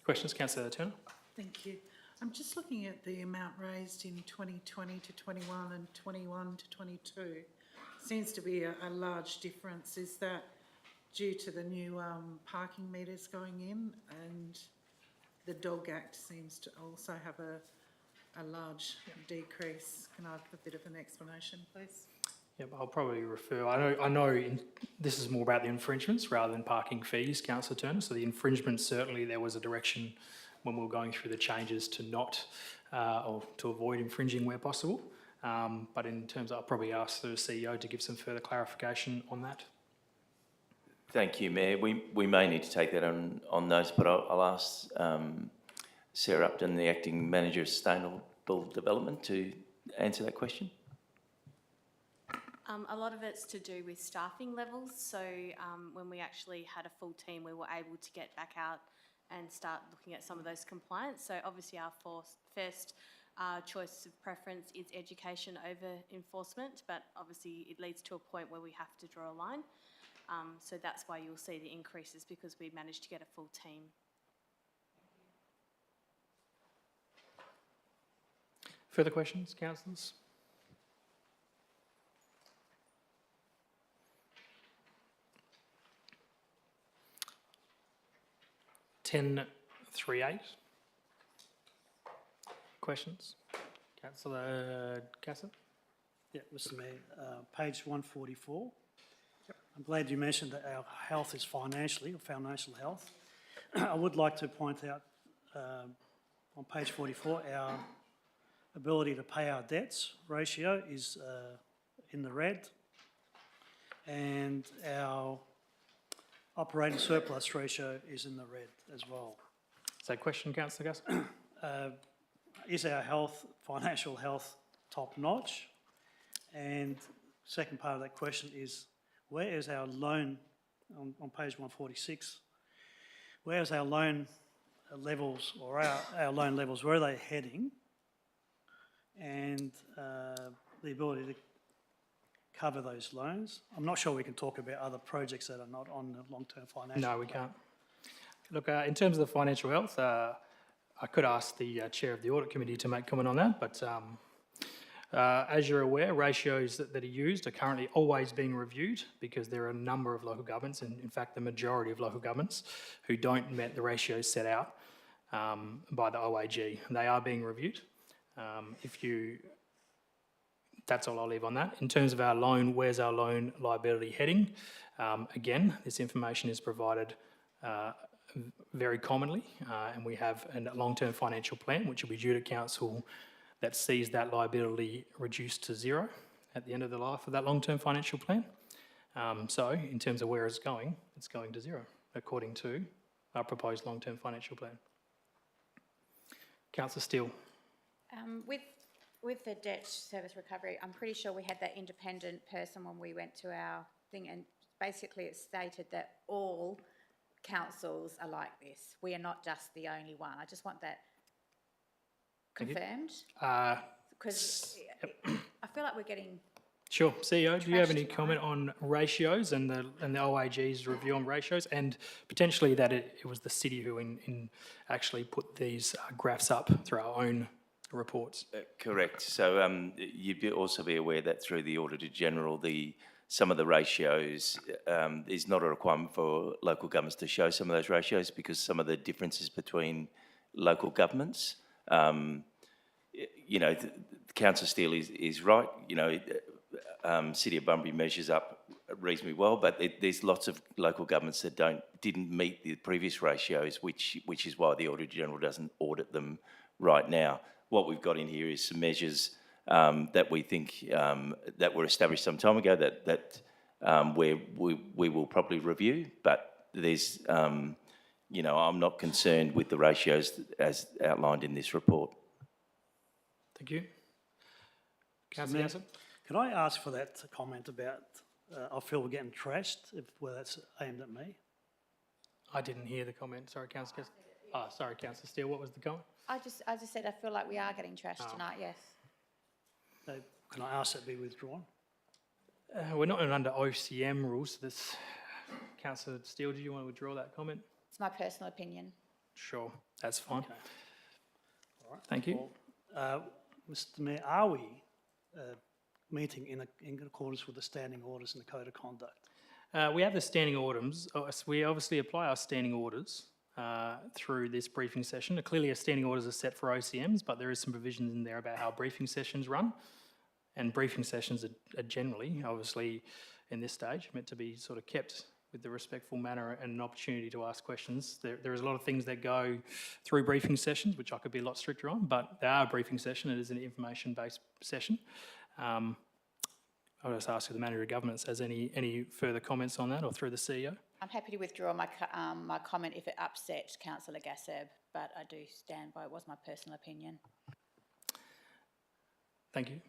Questions, Councillor Turner? Thank you. I'm just looking at the amount raised in 2020 to 21 and 21 to 22. Seems to be a large difference. Is that due to the new parking meters going in, and the Dog Act seems to also have a large decrease? Can I have a bit of an explanation, please? Yep, I'll probably refer. I know this is more about the infringements rather than parking fees, Councillor Turner. So the infringements, certainly there was a direction when we were going through the changes to not or to avoid infringing where possible. But in terms of, I'll probably ask the CEO to give some further clarification on that. Thank you, Mayor. We may need to take that on notice, but I'll ask Sarah Upton, the Acting Manager of Sustainable Development, to answer that question. A lot of it's to do with staffing levels. So when we actually had a full team, we were able to get back out and start looking at some of those compliance. So obviously our first choice of preference is education over enforcement, but obviously it leads to a point where we have to draw a line. So that's why you'll see the increases, because we managed to get a full team. Further questions, councillors? (1038). Questions? Councillor Gasser? Yeah, Mr Mayor, page 144. I'm glad you mentioned that our health is financial health. I would like to point out on page 44, our ability to pay our debts ratio is in the red, and our operating surplus ratio is in the red as well. Is that a question, Councillor Gasser? Is our financial health top notch? And second part of that question is, where is our loan, on page 146, where is our loan levels, or our loan levels, where are they heading? And the ability to cover those loans. I'm not sure we can talk about other projects that are not on the long-term financial. No, we can't. Look, in terms of the financial health, I could ask the chair of the audit committee to make comment on that, but as you're aware, ratios that are used are currently always being reviewed because there are a number of local governments, and in fact the majority of local governments, who don't met the ratios set out by the OAG. They are being reviewed. That's all I'll leave on that. In terms of our loan, where's our loan liability heading? Again, this information is provided very commonly, and we have a long-term financial plan which will be due to council that sees that liability reduced to zero at the end of the life of that long-term financial plan. So in terms of where it's going to zero according to our proposed long-term financial plan. Councillor Steele. With the debt service recovery, I'm pretty sure we had that independent person when we went to our thing, and basically it stated that all councils are like this. We are not just the only one. I just want that confirmed. Because I feel like we're getting... Sure. CEO, do you have any Trashed comment on ratios and the OAG's review on ratios, and potentially that it was the city who actually put these graphs up through our own reports? Correct. So you'd also be aware that through the Auditor General, some of the ratios, is not a requirement for local governments to show some of those ratios because some of the differences between local governments, Councillor Steele is right, City of Bunbury measures up reasonably well, but there's lots of local governments that didn't meet the previous ratios, which is why the Auditor General doesn't audit them right now. What we've got in here is some measures that we think that were established some time ago that we will probably review, but there's, I'm not concerned with the ratios as outlined in this report. Thank you. Councillor Yassar? Can I ask for that comment about, I feel we're getting trashed, whether that's aimed at me? I didn't hear the comment. Sorry, Councillor. Sorry, Councillor Steele. What was the comment? I just said I feel like we are getting trashed tonight, yes. So can I ask that be withdrawn? We're not under OCM rules. This, Councillor Steele, do you want to withdraw that comment? It's my personal opinion. Sure, that's fine. Okay. All right. Thank you. Well, Mr Mayor, are we meeting in accordance with the standing orders and the code of conduct? We have the standing orders. We obviously apply our standing orders through this briefing session. Clearly, our standing orders are set for OCMs, but there is some provisions in there about how briefing sessions run. And briefing sessions are generally, obviously, in this stage, meant to be sort of kept with the respectful manner and an opportunity to ask questions. There is a lot of things that go through briefing sessions, which I could be a lot stricter on, but they are a briefing session. It is an information-based session. I'll just ask if the Manager of Governments has any further comments on that, or through the CEO. I'm happy to withdraw my comment if it upset Councillor Gassab, but I do stand by it was my personal opinion. Thank you.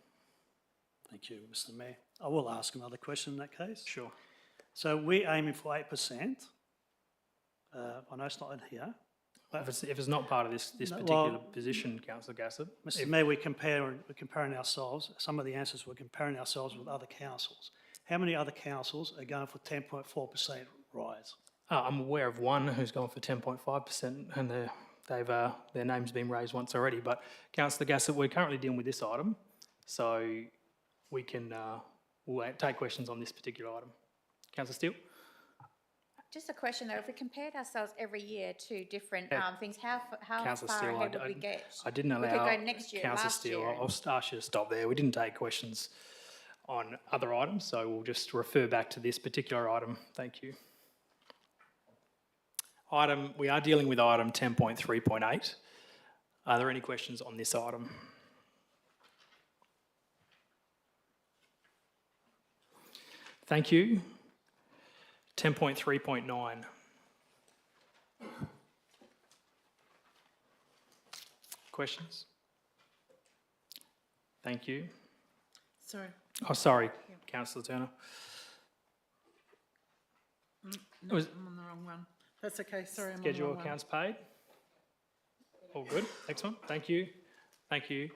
Thank you, Mr Mayor. I will ask another question in that case. Sure. So we're aiming for 8%. I know it's not in here. But If it's not part of this particular position, Councillor Gassab. Mr Mayor, we're comparing ourselves, some of the answers we're comparing ourselves with other councils. How many other councils are going for 10.4% rise? I'm aware of one who's gone for 10.5%, and their name's been raised once already. But Councillor Gassab, we're currently dealing with this item, so we can we'll take questions on this particular item. Councillor Steele? Just a question though, if we compared ourselves every year to different things, how Councillor far Steele, ahead would we get? I didn't allow. We could go next year, Councillor last Steele, year. I'll ask you to stop there. We didn't take questions on other items, so we'll just refer back to this particular item. Thank you. We are dealing with item 10.3.8. Are there any questions on this item? Thank you. 10.3.9. Questions? Thank you. Sorry. Oh, sorry, Councillor Turner. No, I'm on the wrong one. That's okay, sorry, I'm on the Schedule wrong one. accounts paid. All good, excellent, thank you. Thank you.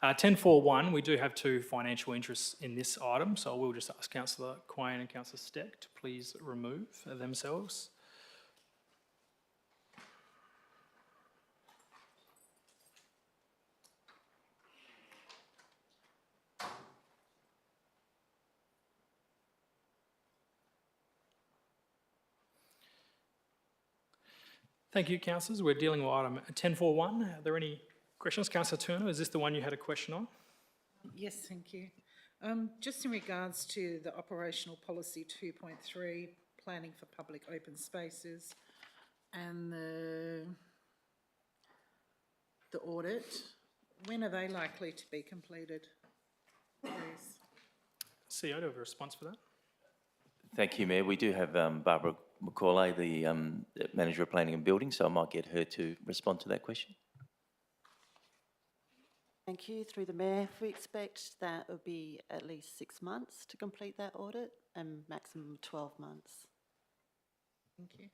10.4.1, we do have two financial interests in this item, so I will just ask Councillor Quain and Councillor Steck to please remove themselves. Thank you, councillors. We're dealing with item 10.4.1. Are there any questions? Councillor Turner, is this the one you had a question on? Yes, thank you. Just in regards to the operational policy 2.3, planning for public open spaces, and the audit, when are they likely to be completed, please? CEO, do you have a response for that? Thank you, Mayor. We do have Barbara McCauley, the Manager of Planning and Building, so I might get her to respond to that question. Thank you. Through the Mayor, we expect that it will be at least 6 months to complete that audit and maximum 12 months. Thank you.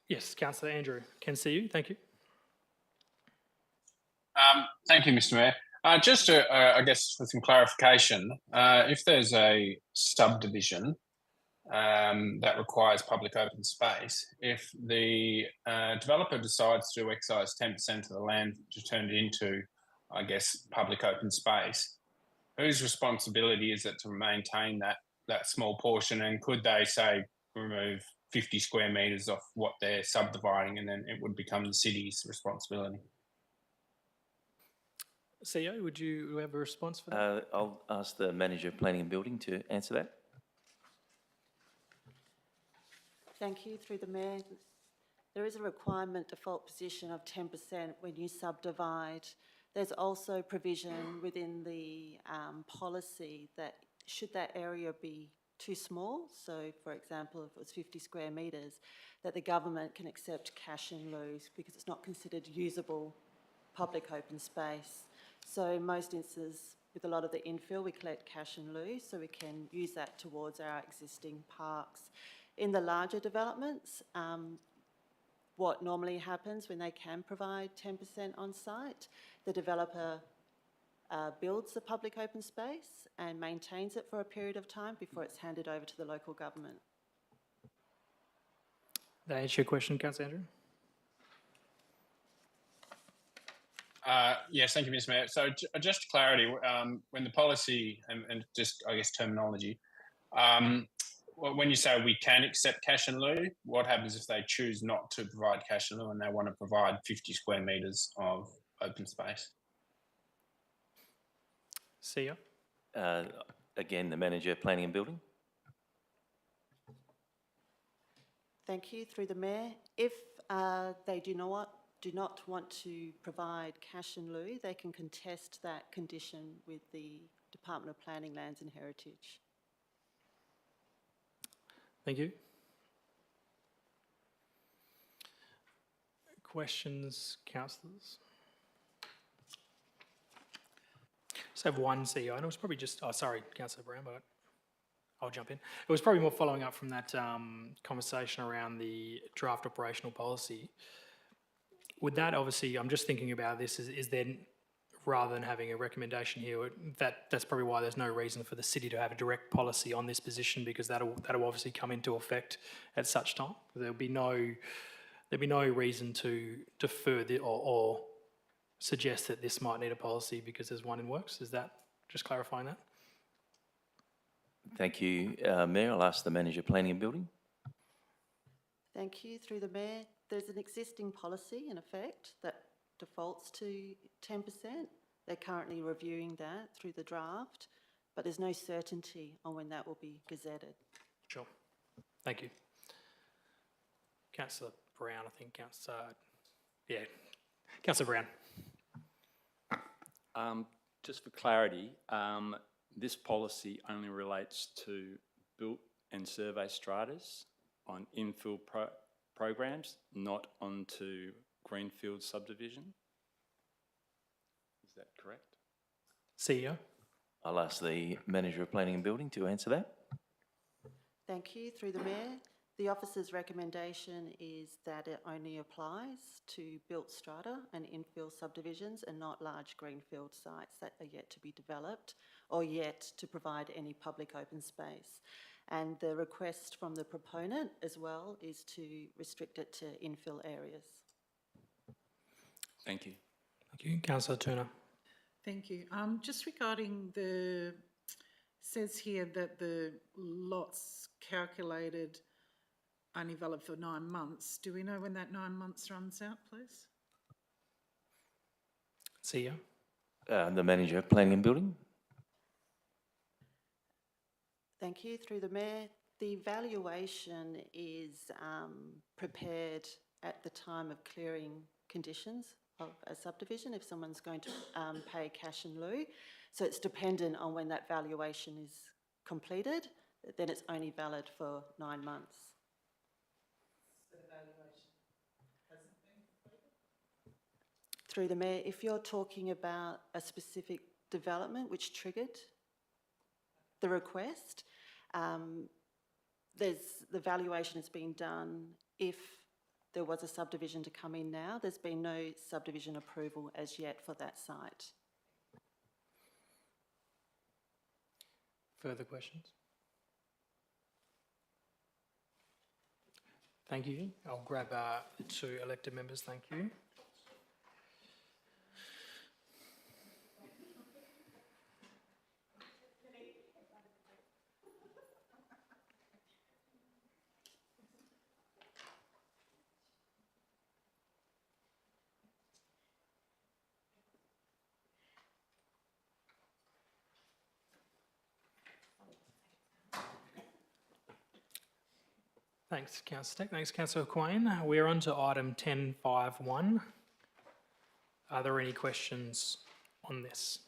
Yes, Councillor Andrew, can see you. Thank you. Thank you, Mr. Mayor. Just to, I guess, for some clarification, if there's a subdivision that requires public open space, if the developer decides to excise 10% of the land to turn it into, I guess, public open space, whose responsibility is it to maintain that small portion? And could they, say, remove 50 square metres off what they're subdividing, and then it would become the city's responsibility? CEO, would you have a response for that? I'll ask the Manager of Planning and Building to answer that. Thank you. Through the Mayor, there is a requirement default position of 10% when you subdivide. There's also provision within the policy that should that area be too small, so for example if it was 50 square metres, that the government can accept cash in lieu because it's not considered usable public open space. So in most instances, with a lot of the infill, we collect cash in lieu, so we can use that towards our existing parks. In the larger developments, what normally happens when they can provide 10% on site, the developer builds the public open space and maintains it for a period of time before it's handed over to the local government. That answer your question, Councillor Andrew? Yes, thank you, Mr. Mayor. So just clarity, when the policy and just, I guess, terminology, when you say we can accept cash in lieu, what happens if they choose not to provide cash in lieu and they want to provide 50 square metres of open space? CEO? Again, the Manager of Planning and Building. Thank you. Through the Mayor, if they do not want to provide cash in lieu, they can contest that condition with the Department of Planning, Lands and Heritage. Thank you. Questions, councillors? Just have one, CEO, and it was probably just, oh, sorry, Councillor Brown, but I'll jump in. It was probably more following up from that conversation around the draft operational policy. With that, obviously, I'm just thinking about this, is then, rather than having a recommendation here, that's probably why there's no reason for the city to have a direct policy on this position, because that'll obviously come into effect at such time. There'll be no reason to defer or suggest that this might need a policy because there's one in works. Is that just clarifying that? Thank you, Mayor. I'll ask the Manager of Planning and Building. Thank you. Through the Mayor, there's an existing policy in effect that defaults to 10%. They're currently reviewing that through the draft, but there's no certainty on when that will be gazetted. Sure. Thank you. Councillor Brown, I think. Councillor Brown. Just for clarity, this policy only relates to built and survey stratas on infill programs, not onto greenfield subdivision. Is that correct? CEO? I'll ask the Manager of Planning and Building to answer that. Thank you. Through the Mayor, the officer's recommendation is that it only applies to built strata and infill subdivisions and not large greenfield sites that are yet to be developed or yet to provide any public open space. And the request from the proponent as well is to restrict it to infill areas. Thank you. Thank you. Councillor Turner. Thank you. Just regarding the says here that the lots calculated only valid for 9 months. Do we know when that 9 months runs out, please? CEO. The manager of planning and building. Thank you. Through the Mayor, the valuation is prepared at the time of clearing conditions of a subdivision, if someone's going to pay cash in lieu. So it's dependent on when that valuation is completed, then it's only valid for 9 months. Through the Mayor, if you're talking about a specific development which triggered the request, the valuation has been done if there was a subdivision to come in now. There's been no subdivision approval as yet for that site. Further questions? Thank you. I'll grab the 2 elected members. Thank you. Thanks, Councillor Steck. Thanks, Councillor Quain. We're on to item 10.5.1. Are there any questions on this?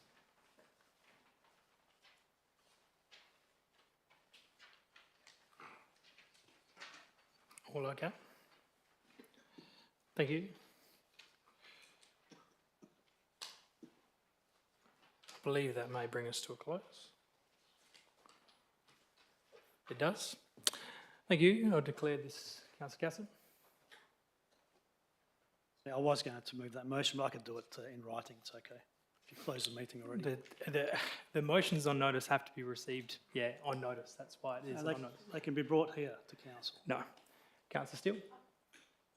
All okay? Thank you. I believe that may bring us to a close. It does. Thank you. I'll declare this, Councillor Cassett. Yeah, I was going to move that motion, but I could do it in writing, it's okay. If you close the meeting already. The motions on notice have to be received, on notice. That's why it is And on notice. they can be brought here to council. No. Councillor Steele?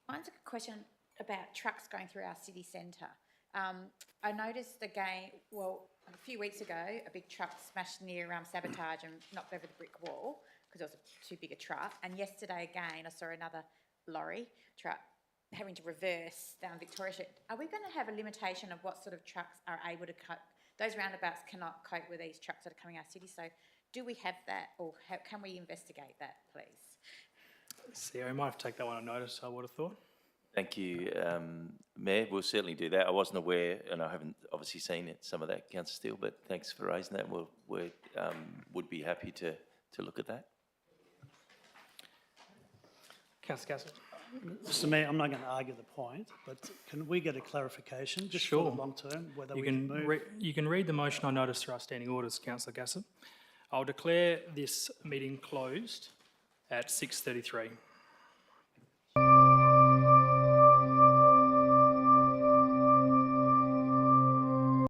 Mine's a question about trucks going through our city centre. I noticed again, a few weeks ago, a big truck smashed near Sabotage and knocked over the brick wall because it was too big a truck. And yesterday again, I saw another lorry truck having to reverse down Victoria Street. Are we going to have a limitation of what sort of trucks are able to cope? Those roundabouts cannot cope with these trucks that are coming out of city. So do we have that, or can we investigate that, please? CEO, we might have to take that one on notice, I would have thought. Thank you, Mayor. We'll certainly do that. I wasn't aware, and I haven't obviously seen it, some of that, Councillor Steele, but thanks for raising that. We would be happy to look at that. Councillor Cassett? Mr Mayor, I'm not going to argue the point, but can we get a clarification just Sure. for the long term, whether You we can move? you can read the motion on notice through our standing orders, Councillor Cassett. I'll declare this meeting closed at 6:33.